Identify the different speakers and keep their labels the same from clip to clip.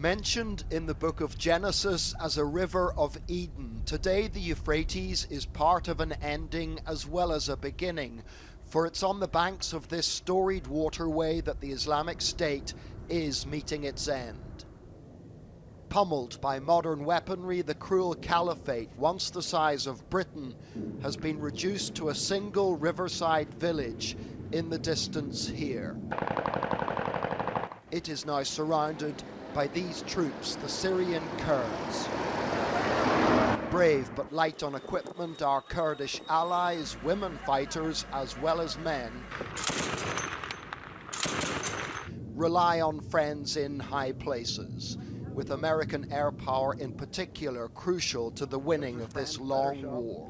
Speaker 1: Mentioned in the book of Genesis as a river of Eden, today the Euphrates is part of an ending as well as a beginning, for it's on the banks of this storied waterway that the Islamic State is meeting its end. Pummeled by modern weaponry, the cruel caliphate, once the size of Britain, has been reduced to a single riverside village in the distance here. It is now surrounded by these troops, the Syrian Kurds. Brave but light on equipment, our Kurdish allies, women fighters as well as men, rely on friends in high places, with American air power in particular crucial to the winning of this long war.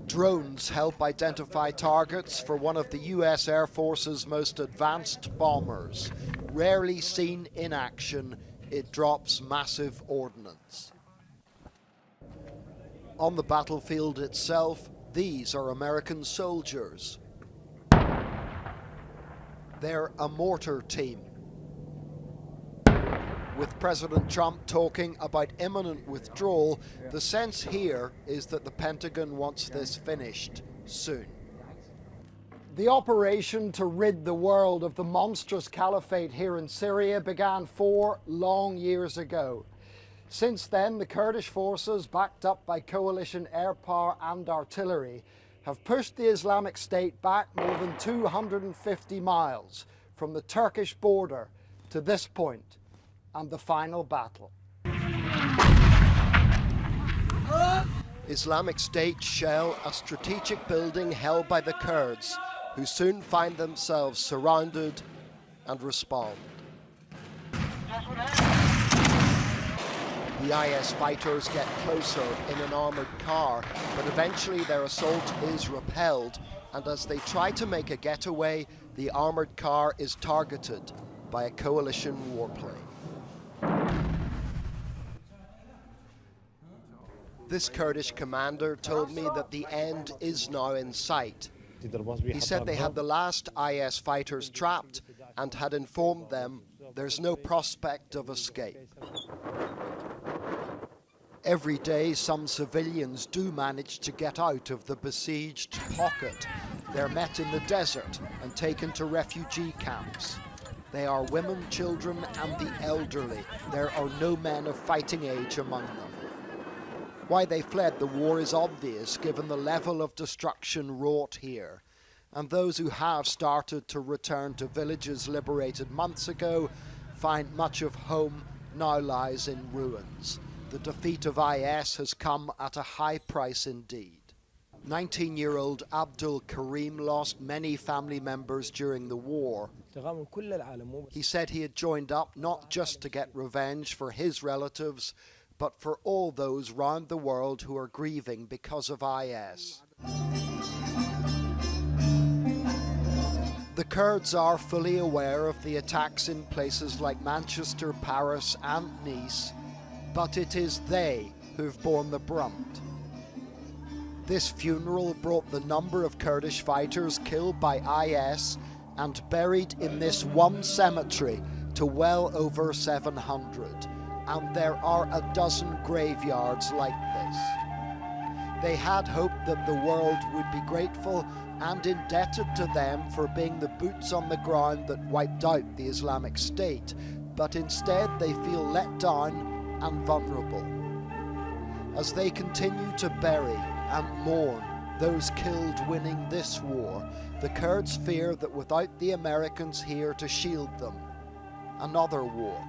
Speaker 1: Drones help identify targets for one of the US Air Force's most advanced bombers. Rarely seen in action, it drops massive ordnance. On the battlefield itself, these are American soldiers. They're a mortar team. With President Trump talking about imminent withdrawal, the sense here is that the Pentagon wants this finished soon. The operation to rid the world of the monstrous caliphate here in Syria began 4 long years ago. Since then, the Kurdish forces, backed up by coalition air power and artillery, have pushed the Islamic State back more than 250 miles from the Turkish border to this point and the final battle. Islamic State shell a strategic building held by the Kurds, who soon find themselves surrounded and respond. The IS fighters get closer in an armoured car, but eventually their assault is repelled, and as they try to make a getaway, the armoured car is targeted by a coalition warplane. This Kurdish commander told me that the end is now in sight. He said they had the last IS fighters trapped and had informed them there's no prospect of escape. Every day some civilians do manage to get out of the besieged pocket. They're met in the desert and taken to refugee camps. They are women, children and the elderly. There are no men of fighting age among them. Why they fled the war is obvious given the level of destruction wrought here. And those who have started to return to villages liberated months ago find much of home now lies in ruins. The defeat of IS has come at a high price indeed. 19-year-old Abdul Karim lost many family members during the war. He said he had joined up not just to get revenge for his relatives, but for all those round the world who are grieving because of IS. The Kurds are fully aware of the attacks in places like Manchester, Paris and Nice, but it is they who've borne the brunt. This funeral brought the number of Kurdish fighters killed by IS and buried in this one cemetery to well over 700. And there are a dozen graveyards like this. They had hoped that the world would be grateful and indebted to them for being the boots on the ground that wiped out the Islamic State, but instead they feel let down and vulnerable. As they continue to bury and mourn those killed winning this war, the Kurds fear that without the Americans here to shield them, another war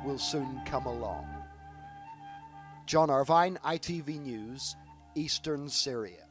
Speaker 1: will soon come along. John Irvine, ITV News, Eastern Syria.